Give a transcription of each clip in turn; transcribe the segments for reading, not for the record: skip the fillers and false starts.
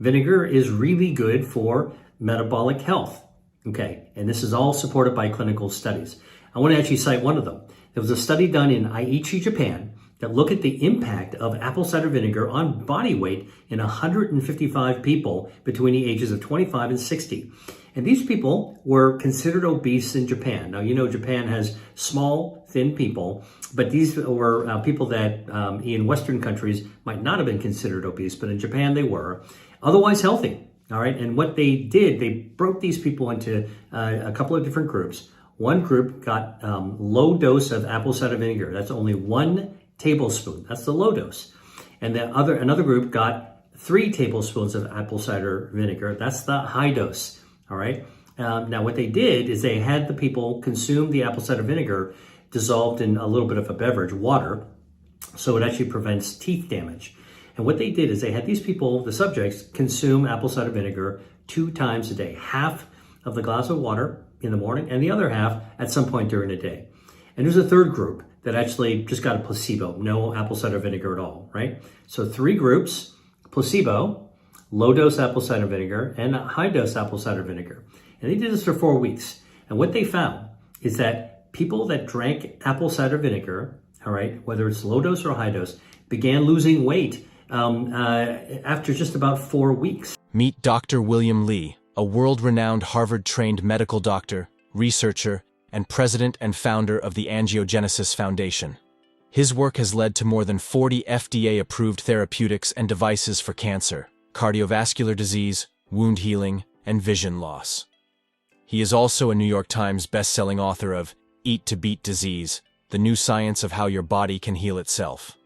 vinegar is really good for metabolic health. Okay, and this is all supported by clinical studies. I want to actually cite one of them. There was a study done in Aichi, Japan, that looked at the impact of apple cider vinegar on body weight in 155 people between the ages of 25 and 60. And these people were considered obese in Japan. Now, you know, Japan has small, thin people, but these were people that in Western countries might not have been considered obese, but in Japan they were. Otherwise healthy, all right? And what they did, they broke these people into a couple of different groups. One group got low dose of apple cider vinegar. That's only 1 tablespoon. That's the low dose. And another group got 3 tablespoons of apple cider vinegar. That's the high dose. All right. Now what they did is they had the people consume the apple cider vinegar dissolved in a little bit of a beverage, water, so it actually prevents teeth damage. And what they did is they had these people, the subjects, consume apple cider vinegar 2 times a day, half of the glass of water in the morning and the other half at some point during the day. And there's a third group that actually just got a placebo, no apple cider vinegar at all, right? So 3 groups, placebo, low dose apple cider vinegar, and high dose apple cider vinegar. And they did this for 4 weeks. And what they found is that people that drank apple cider vinegar, all right, whether it's low dose or high dose, began losing weight after just about 4 weeks. Meet Dr. William Li, a world-renowned Harvard-trained medical doctor, researcher, and president and founder of the Angiogenesis Foundation. His work has led to more than 40 FDA-approved therapeutics and devices for cancer, cardiovascular disease, wound healing, and vision loss. He is also a New York Times best-selling author of Eat to Beat Disease, The New Science of How Your Body Can Heal Itself,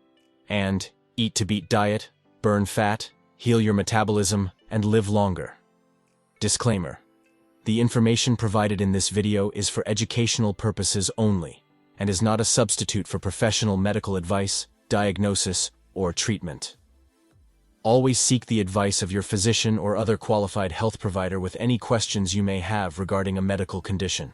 and Eat to Beat Diet, Burn Fat, Heal Your Metabolism, and Live Longer. Disclaimer: the information provided in this video is for educational purposes only and is not a substitute for professional medical advice, diagnosis, or treatment. Always seek the advice of your physician or other qualified health provider with any questions you may have regarding a medical condition.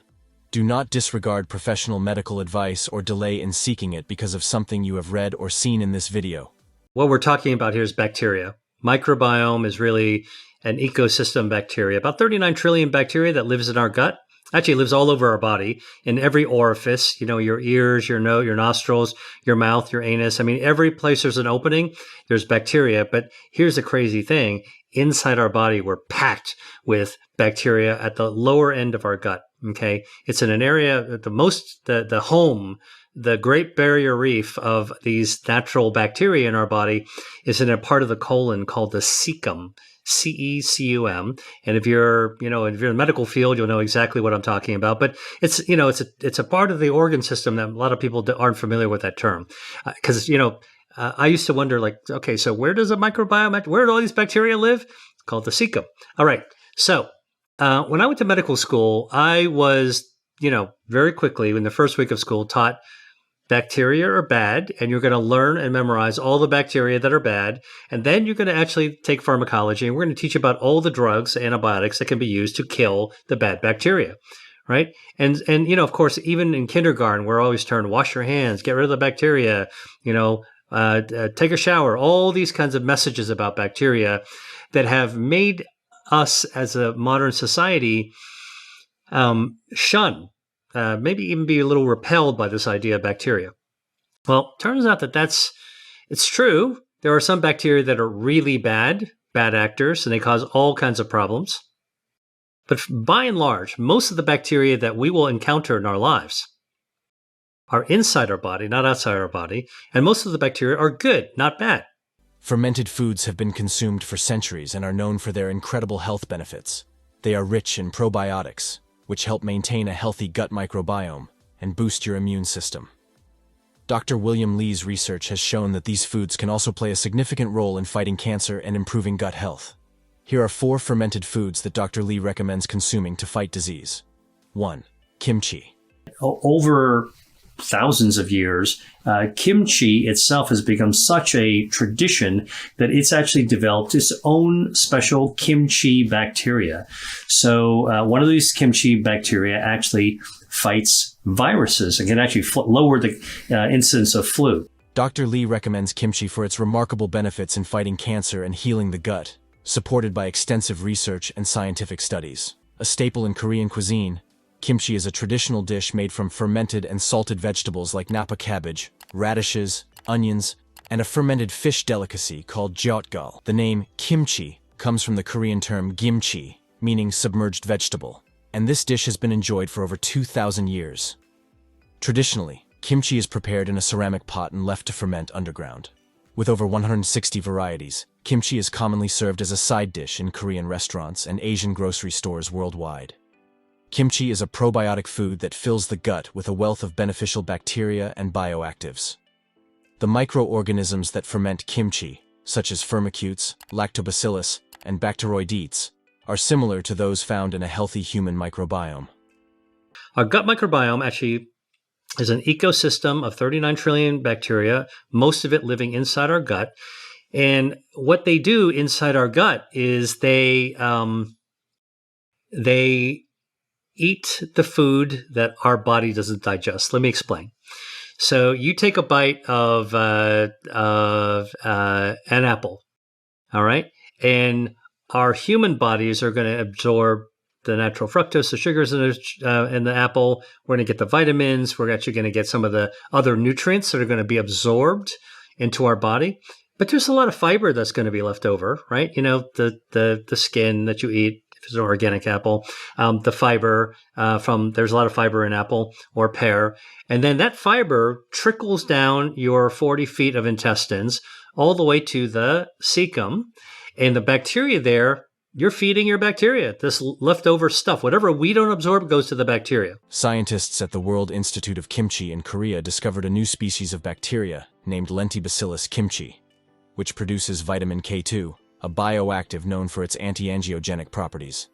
Do not disregard professional medical advice or delay in seeking it because of something you have read or seen in this video. What we're talking about here is bacteria. Microbiome is really an ecosystem bacteria, about 39 trillion bacteria that lives in our gut. Actually, it lives all over our body, in every orifice, you know, your ears, your nose, your nostrils, your mouth, your anus. I mean, every place there's an opening, there's bacteria. But here's the crazy thing. Inside our body, we're packed with bacteria at the lower end of our gut, okay? It's in an area, the home, the Great Barrier Reef of these natural bacteria in our body is in a part of the colon called the cecum. C-E-C-U-M. And if you're in the medical field, you'll know exactly what I'm talking about. But it's a part of the organ system that a lot of people aren't familiar with that term. Because, I used to wonder, like, okay, so where does a microbiome, where do all these bacteria live? It's called the cecum. All right. So when I went to medical school, I was, very quickly in the first week of school taught bacteria are bad, and you're going to learn and memorize all the bacteria that are bad. And then you're going to actually take pharmacology, and we're going to teach about all the drugs, antibiotics that can be used to kill the bad bacteria, right? And of course, even in kindergarten, we're always told, wash your hands, get rid of the bacteria, take a shower, all these kinds of messages about bacteria that have made us as a modern society shun, maybe even be a little repelled by this idea of bacteria. Well, turns out it's true. There are some bacteria that are really bad actors, and they cause all kinds of problems. But by and large, most of the bacteria that we will encounter in our lives are inside our body, not outside our body. And most of the bacteria are good, not bad. Fermented foods have been consumed for centuries and are known for their incredible health benefits. They are rich in probiotics, which help maintain a healthy gut microbiome and boost your immune system. Dr. William Li's research has shown that these foods can also play a significant role in fighting cancer and improving gut health. Here are 4 fermented foods that Dr. Li recommends consuming to fight disease. 1. Kimchi. Over thousands of years, kimchi itself has become such a tradition that it's actually developed its own special kimchi bacteria. So one of these kimchi bacteria actually fights viruses and can actually lower the incidence of flu. Dr. Li recommends kimchi for its remarkable benefits in fighting cancer and healing the gut, supported by extensive research and scientific studies. A staple in Korean cuisine, kimchi is a traditional dish made from fermented and salted vegetables like napa cabbage, radishes, onions, and a fermented fish delicacy called jeotgal. The name kimchi comes from the Korean term gimchi, meaning submerged vegetable, and this dish has been enjoyed for over 2,000 years. Traditionally, kimchi is prepared in a ceramic pot and left to ferment underground. With over 160 varieties, kimchi is commonly served as a side dish in Korean restaurants and Asian grocery stores worldwide. Kimchi is a probiotic food that fills the gut with a wealth of beneficial bacteria and bioactives. The microorganisms that ferment kimchi, such as firmicutes, lactobacillus, and bacteroidetes, are similar to those found in a healthy human microbiome. Our gut microbiome actually is an ecosystem of 39 trillion bacteria, most of it living inside our gut. And what they do inside our gut is they eat the food that our body doesn't digest. Let me explain. So you take a bite of an apple, all right? And our human bodies are going to absorb the natural fructose, the sugars in the apple. We're going to get the vitamins. We're actually going to get some of the other nutrients that are going to be absorbed into our body. But there's a lot of fiber that's going to be left over, right? You know, the skin that you eat, if it's an organic apple, the fiber there's a lot of fiber in apple or pear. And then that fiber trickles down your 40 feet of intestines all the way to the cecum. And the bacteria there, you're feeding your bacteria. This leftover stuff, whatever we don't absorb, goes to the bacteria. Scientists at the World Institute of Kimchi in Korea discovered a new species of bacteria named Lentibacillus kimchi, which produces vitamin K2, a bioactive known for its anti-angiogenic properties.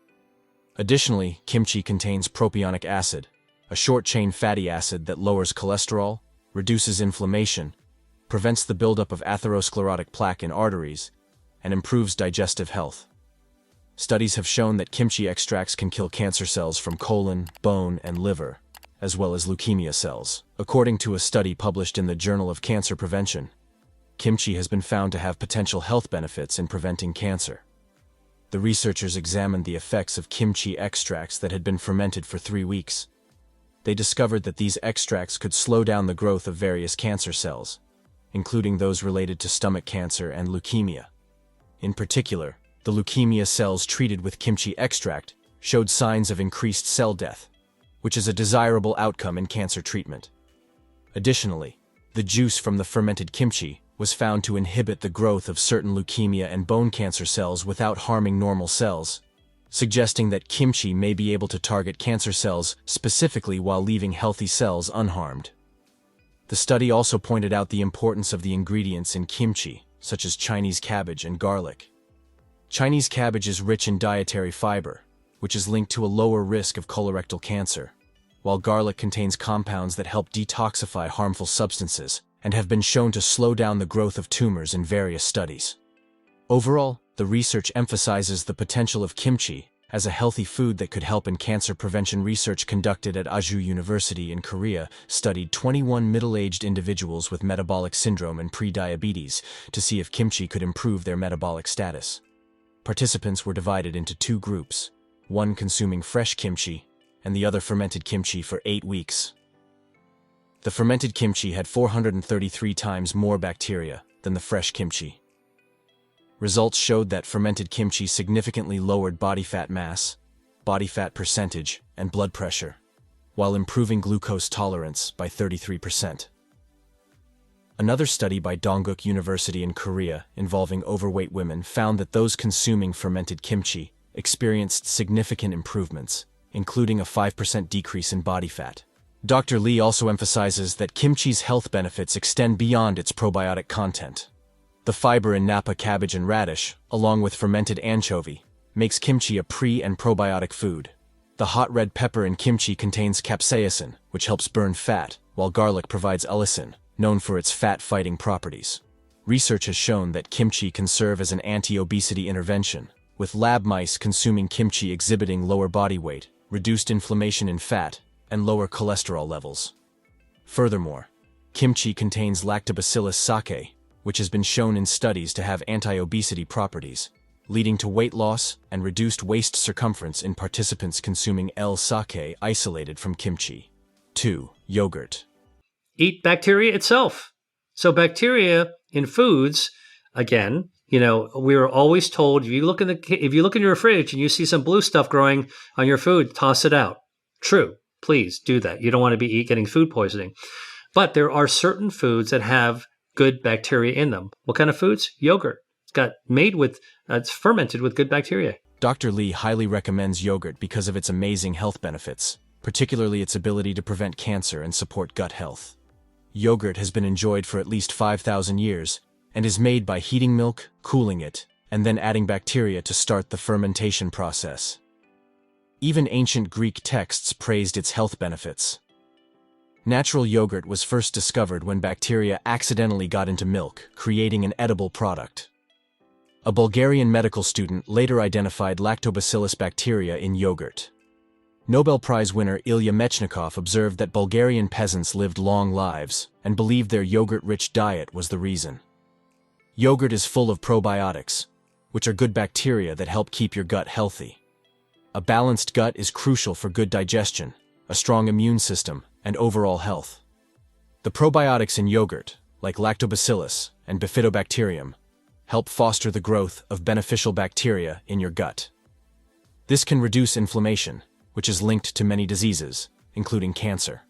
Additionally, kimchi contains propionic acid, a short-chain fatty acid that lowers cholesterol, reduces inflammation, prevents the buildup of atherosclerotic plaque in arteries, and improves digestive health. Studies have shown that kimchi extracts can kill cancer cells from colon, bone, and liver, as well as leukemia cells. According to a study published in the Journal of Cancer Prevention, kimchi has been found to have potential health benefits in preventing cancer. The researchers examined the effects of kimchi extracts that had been fermented for 3 weeks. They discovered that these extracts could slow down the growth of various cancer cells, including those related to stomach cancer and leukemia. In particular, the leukemia cells treated with kimchi extract showed signs of increased cell death, which is a desirable outcome in cancer treatment. Additionally, the juice from the fermented kimchi was found to inhibit the growth of certain leukemia and bone cancer cells without harming normal cells, suggesting that kimchi may be able to target cancer cells specifically while leaving healthy cells unharmed. The study also pointed out the importance of the ingredients in kimchi, such as Chinese cabbage and garlic. Chinese cabbage is rich in dietary fiber, which is linked to a lower risk of colorectal cancer, while garlic contains compounds that help detoxify harmful substances and have been shown to slow down the growth of tumors in various studies. Overall, the research emphasizes the potential of kimchi as a healthy food that could help in cancer prevention. Research conducted at Aju University in Korea studied 21 middle-aged individuals with metabolic syndrome and pre-diabetes to see if kimchi could improve their metabolic status. Participants were divided into 2 groups, one consuming fresh kimchi and the other fermented kimchi for 8 weeks. The fermented kimchi had 433 times more bacteria than the fresh kimchi. Results showed that fermented kimchi significantly lowered body fat mass, body fat percentage, and blood pressure, while improving glucose tolerance by 33%. Another study by Dongguk University in Korea involving overweight women found that those consuming fermented kimchi experienced significant improvements, including a 5% decrease in body fat. Dr. Lee also emphasizes that kimchi's health benefits extend beyond its probiotic content. The fiber in napa cabbage and radish, along with fermented anchovy, makes kimchi a pre- and probiotic food. The hot red pepper in kimchi contains capsaicin, which helps burn fat, while garlic provides allicin, known for its fat-fighting properties. Research has shown that kimchi can serve as an anti-obesity intervention, with lab mice consuming kimchi exhibiting lower body weight, reduced inflammation in fat, and lower cholesterol levels. Furthermore, kimchi contains lactobacillus sake, which has been shown in studies to have anti-obesity properties, leading to weight loss and reduced waist circumference in participants consuming L-sake isolated from kimchi. 2. Yogurt. Eat bacteria itself. So bacteria in foods, again, we were always told if you look in your fridge and you see some blue stuff growing on your food, toss it out. True. Please do that. You don't want to be getting food poisoning. But there are certain foods that have good bacteria in them. What kind of foods? Yogurt. It's fermented with good bacteria. Dr. Lee highly recommends yogurt because of its amazing health benefits, particularly its ability to prevent cancer and support gut health. Yogurt has been enjoyed for at least 5,000 years and is made by heating milk, cooling it, and then adding bacteria to start the fermentation process. Even ancient Greek texts praised its health benefits. Natural yogurt was first discovered when bacteria accidentally got into milk, creating an edible product. A Bulgarian medical student later identified lactobacillus bacteria in yogurt. Nobel Prize winner Ilya Mechnikov observed that Bulgarian peasants lived long lives and believed their yogurt-rich diet was the reason. Yogurt is full of probiotics, which are good bacteria that help keep your gut healthy. A balanced gut is crucial for good digestion, a strong immune system, and overall health. The probiotics in yogurt, like lactobacillus and bifidobacterium, help foster the growth of beneficial bacteria in your gut. This can reduce inflammation, which is linked to many diseases, including cancer.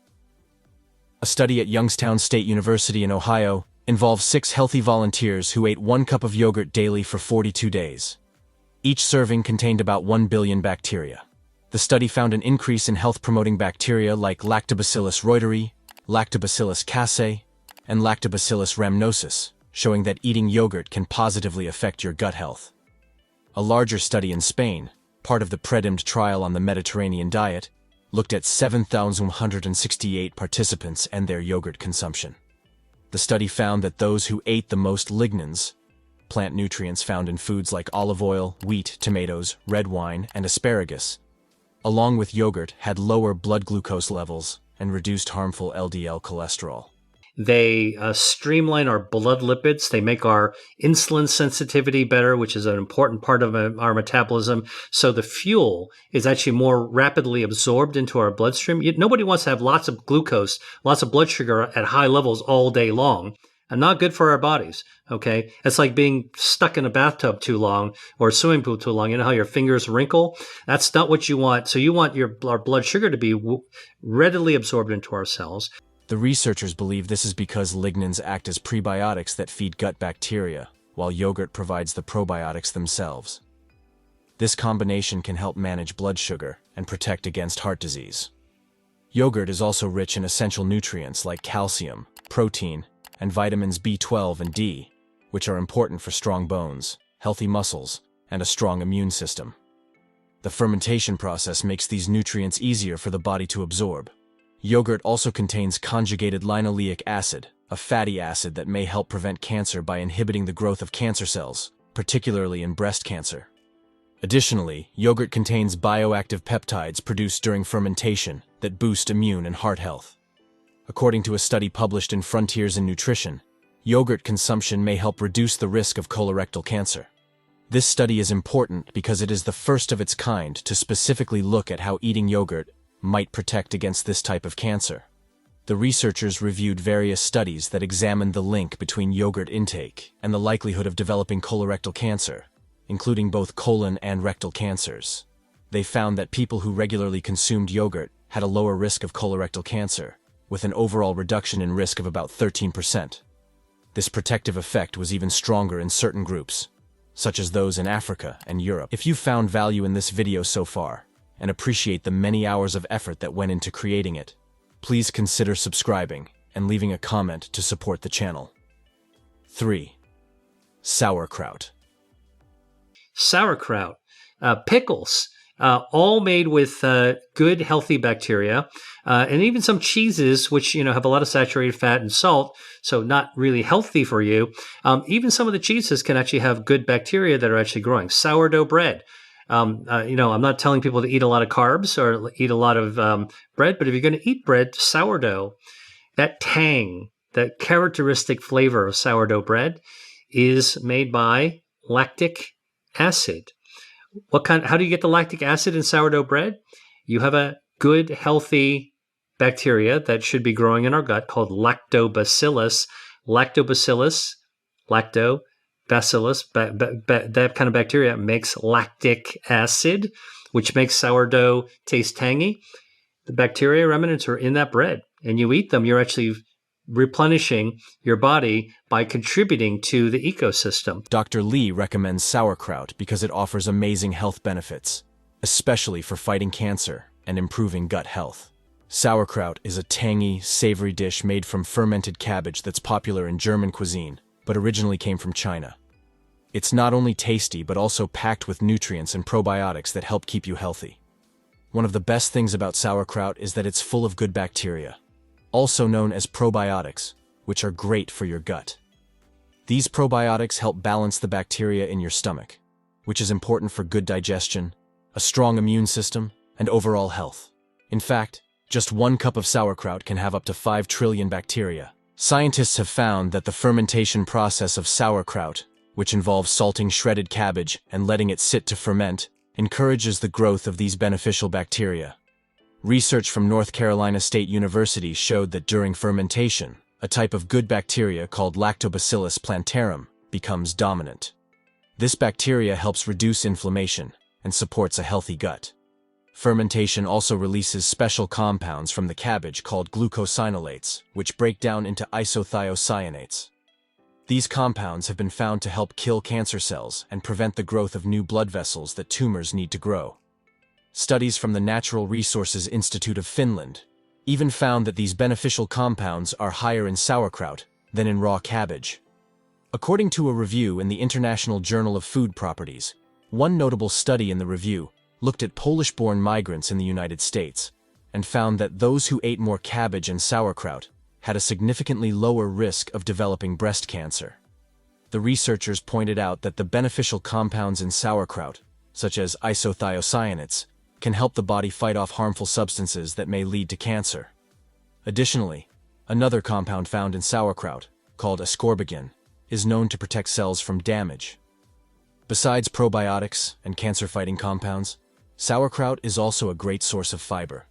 A study at Youngstown State University in Ohio involved 6 healthy volunteers who ate 1 cup of yogurt daily for 42 days. Each serving contained about 1 billion bacteria. The study found an increase in health-promoting bacteria like Lactobacillus reuteri, Lactobacillus casei, and Lactobacillus rhamnosus, showing that eating yogurt can positively affect your gut health. A larger study in Spain, part of the PREDIMD trial on the Mediterranean diet, looked at 7,168 participants and their yogurt consumption. The study found that those who ate the most lignans, plant nutrients found in foods like olive oil, wheat, tomatoes, red wine, and asparagus, along with yogurt, had lower blood glucose levels and reduced harmful LDL cholesterol. They streamline our blood lipids. They make our insulin sensitivity better, which is an important part of our metabolism. So the fuel is actually more rapidly absorbed into our bloodstream. Nobody wants to have lots of glucose, lots of blood sugar at high levels all day long. And not good for our bodies, okay? It's like being stuck in a bathtub too long or a swimming pool too long. You know how your fingers wrinkle? That's not what you want. So you want our blood sugar to be readily absorbed into our cells. The researchers believe this is because lignans act as prebiotics that feed gut bacteria, while yogurt provides the probiotics themselves. This combination can help manage blood sugar and protect against heart disease. Yogurt is also rich in essential nutrients like calcium, protein, and vitamins B12 and D, which are important for strong bones, healthy muscles, and a strong immune system. The fermentation process makes these nutrients easier for the body to absorb. Yogurt also contains conjugated linoleic acid, a fatty acid that may help prevent cancer by inhibiting the growth of cancer cells, particularly in breast cancer. Additionally, yogurt contains bioactive peptides produced during fermentation that boost immune and heart health. According to a study published in Frontiers in Nutrition, yogurt consumption may help reduce the risk of colorectal cancer. This study is important because it is the first of its kind to specifically look at how eating yogurt might protect against this type of cancer. The researchers reviewed various studies that examined the link between yogurt intake and the likelihood of developing colorectal cancer, including both colon and rectal cancers. They found that people who regularly consumed yogurt had a lower risk of colorectal cancer, with an overall reduction in risk of about 13%. This protective effect was even stronger in certain groups, such as those in Africa and Europe. If you found value in this video so far, and appreciate the many hours of effort that went into creating it, please consider subscribing and leaving a comment to support the channel. 3. Sauerkraut. Sauerkraut, pickles, all made with good, healthy bacteria, and even some cheeses, which have a lot of saturated fat and salt, so not really healthy for you. Even some of the cheeses can actually have good bacteria that are actually growing. Sourdough bread. I'm not telling people to eat a lot of carbs or eat a lot of bread, but if you're going to eat bread, sourdough, that tang, that characteristic flavor of sourdough bread is made by lactic acid. How do you get the lactic acid in sourdough bread? You have a good, healthy bacteria that should be growing in our gut called lactobacillus. Lactobacillus, lactobacillus, that kind of bacteria makes lactic acid, which makes sourdough taste tangy. The bacteria remnants are in that bread, and you eat them, you're actually replenishing your body by contributing to the ecosystem. Dr. Lee recommends sauerkraut because it offers amazing health benefits, especially for fighting cancer and improving gut health. Sauerkraut is a tangy, savory dish made from fermented cabbage that's popular in German cuisine, but originally came from China. It's not only tasty, but also packed with nutrients and probiotics that help keep you healthy. One of the best things about sauerkraut is that it's full of good bacteria, also known as probiotics, which are great for your gut. These probiotics help balance the bacteria in your stomach, which is important for good digestion, a strong immune system, and overall health. In fact, just 1 cup of sauerkraut can have up to 5 trillion bacteria. Scientists have found that the fermentation process of sauerkraut, which involves salting shredded cabbage and letting it sit to ferment, encourages the growth of these beneficial bacteria. Research from North Carolina State University showed that during fermentation, a type of good bacteria called Lactobacillus plantarum becomes dominant. This bacteria helps reduce inflammation and supports a healthy gut. Fermentation also releases special compounds from the cabbage called glucosinolates, which break down into isothiocyanates. These compounds have been found to help kill cancer cells and prevent the growth of new blood vessels that tumors need to grow. Studies from the Natural Resources Institute of Finland even found that these beneficial compounds are higher in sauerkraut than in raw cabbage. According to a review in the International Journal of Food Properties, one notable study in the review looked at Polish-born migrants in the United States and found that those who ate more cabbage and sauerkraut had a significantly lower risk of developing breast cancer. The researchers pointed out that the beneficial compounds in sauerkraut, such as isothiocyanates, can help the body fight off harmful substances that may lead to cancer. Additionally, another compound found in sauerkraut, called ascorbagin, is known to protect cells from damage. Besides probiotics and cancer-fighting compounds, sauerkraut is also a great source of fiber.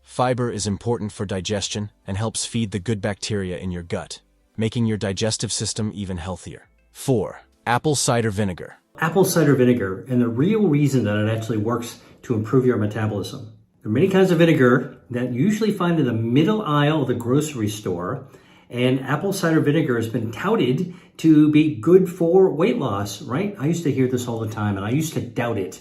Fiber is important for digestion and helps feed the good bacteria in your gut, making your digestive system even healthier. 4. Apple cider vinegar. Apple cider vinegar, and the real reason that it actually works to improve your metabolism. There are many kinds of vinegar that you usually find in the middle aisle of the grocery store, and apple cider vinegar has been touted to be good for weight loss, right? I used to hear this all the time, and I used to doubt it.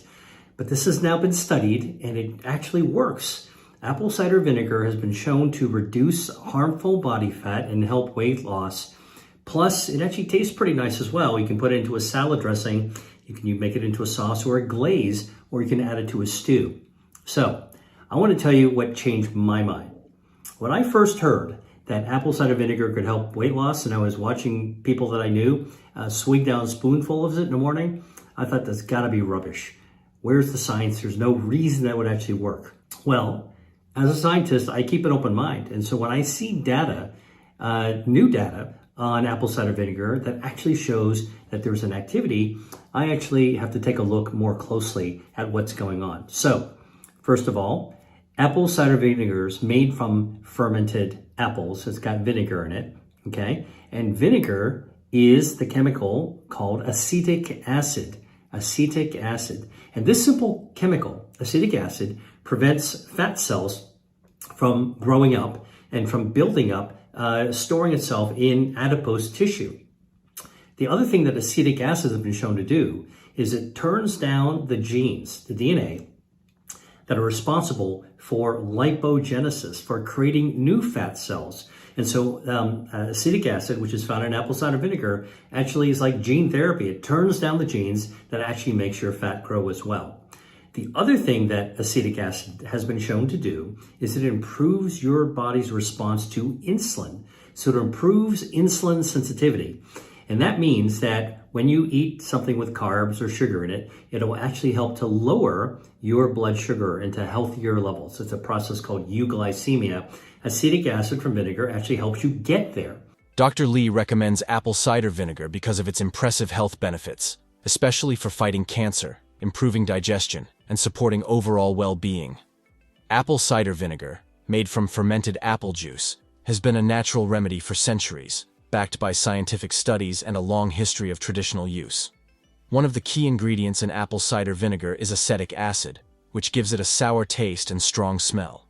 But this has now been studied, and it actually works. Apple cider vinegar has been shown to reduce harmful body fat and help weight loss. Plus, it actually tastes pretty nice as well. You can put it into a salad dressing, you make it into a sauce or a glaze, or you can add it to a stew. So, I want to tell you what changed my mind. When I first heard that apple cider vinegar could help weight loss, and I was watching people that I knew swig down spoonfuls of it in the morning, I thought that's got to be rubbish. Where's the science? There's no reason that would actually work. Well, as a scientist, I keep an open mind. And so when I see data, new data on apple cider vinegar that actually shows that there's an activity, I actually have to take a look more closely at what's going on. So, first of all, apple cider vinegar is made from fermented apples. It's got vinegar in it, okay? And vinegar is the chemical called acetic acid. Acetic acid. And this simple chemical, acetic acid, prevents fat cells from growing up and from building up, storing itself in adipose tissue. The other thing that acetic acid has been shown to do is it turns down the genes, the DNA, that are responsible for lipogenesis, for creating new fat cells. And so acetic acid, which is found in apple cider vinegar, actually is like gene therapy. It turns down the genes that actually makes your fat grow as well. The other thing that acetic acid has been shown to do is it improves your body's response to insulin. So it improves insulin sensitivity. And that means that when you eat something with carbs or sugar in it, it'll actually help to lower your blood sugar into healthier levels. It's a process called euglycemia. Acetic acid from vinegar actually helps you get there. Dr. Lee recommends apple cider vinegar because of its impressive health benefits, especially for fighting cancer, improving digestion, and supporting overall well-being. Apple cider vinegar, made from fermented apple juice, has been a natural remedy for centuries, backed by scientific studies and a long history of traditional use. One of the key ingredients in apple cider vinegar is acetic acid, which gives it a sour taste and strong smell.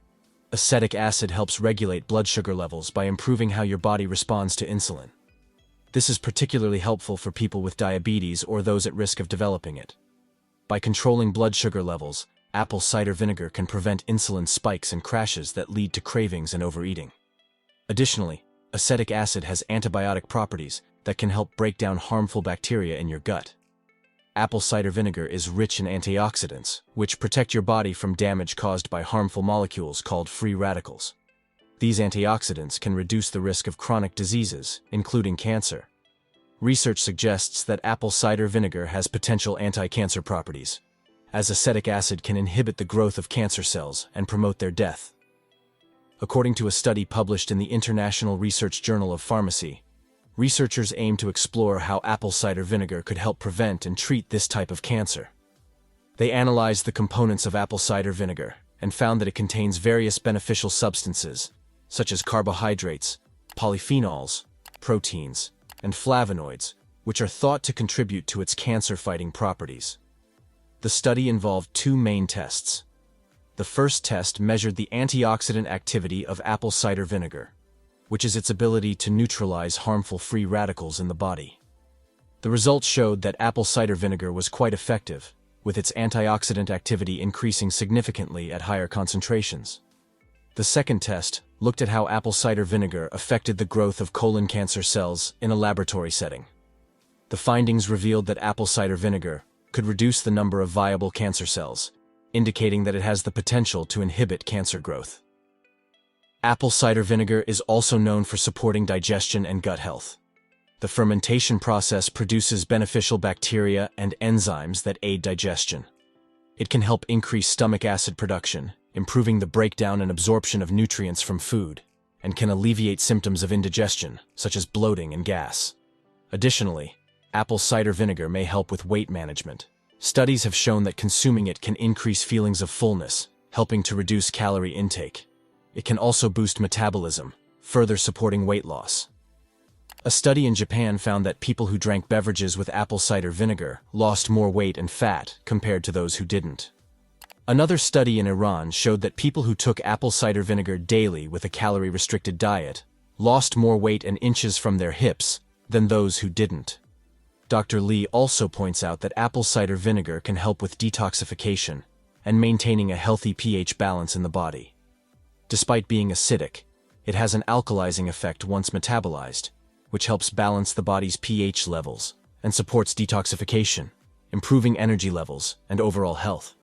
Acetic acid helps regulate blood sugar levels by improving how your body responds to insulin. This is particularly helpful for people with diabetes or those at risk of developing it. By controlling blood sugar levels, apple cider vinegar can prevent insulin spikes and crashes that lead to cravings and overeating. Additionally, acetic acid has antibiotic properties that can help break down harmful bacteria in your gut. Apple cider vinegar is rich in antioxidants, which protect your body from damage caused by harmful molecules called free radicals. These antioxidants can reduce the risk of chronic diseases, including cancer. Research suggests that apple cider vinegar has potential anti-cancer properties, as acetic acid can inhibit the growth of cancer cells and promote their death. According to a study published in the International Research Journal of Pharmacy, researchers aim to explore how apple cider vinegar could help prevent and treat this type of cancer. They analyzed the components of apple cider vinegar and found that it contains various beneficial substances, such as carbohydrates, polyphenols, proteins, and flavonoids, which are thought to contribute to its cancer-fighting properties. The study involved two main tests. The first test measured the antioxidant activity of apple cider vinegar, which is its ability to neutralize harmful free radicals in the body. The results showed that apple cider vinegar was quite effective, with its antioxidant activity increasing significantly at higher concentrations. The second test looked at how apple cider vinegar affected the growth of colon cancer cells in a laboratory setting. The findings revealed that apple cider vinegar could reduce the number of viable cancer cells, indicating that it has the potential to inhibit cancer growth. Apple cider vinegar is also known for supporting digestion and gut health. The fermentation process produces beneficial bacteria and enzymes that aid digestion. It can help increase stomach acid production, improving the breakdown and absorption of nutrients from food, and can alleviate symptoms of indigestion, such as bloating and gas. Additionally, apple cider vinegar may help with weight management. Studies have shown that consuming it can increase feelings of fullness, helping to reduce calorie intake. It can also boost metabolism, further supporting weight loss. A study in Japan found that people who drank beverages with apple cider vinegar lost more weight and fat compared to those who didn't. Another study in Iran showed that people who took apple cider vinegar daily with a calorie-restricted diet lost more weight and inches from their hips than those who didn't. Dr. Lee also points out that apple cider vinegar can help with detoxification and maintaining a healthy pH balance in the body. Despite being acidic, it has an alkalizing effect once metabolized, which helps balance the body's pH levels and supports detoxification, improving energy levels and overall health.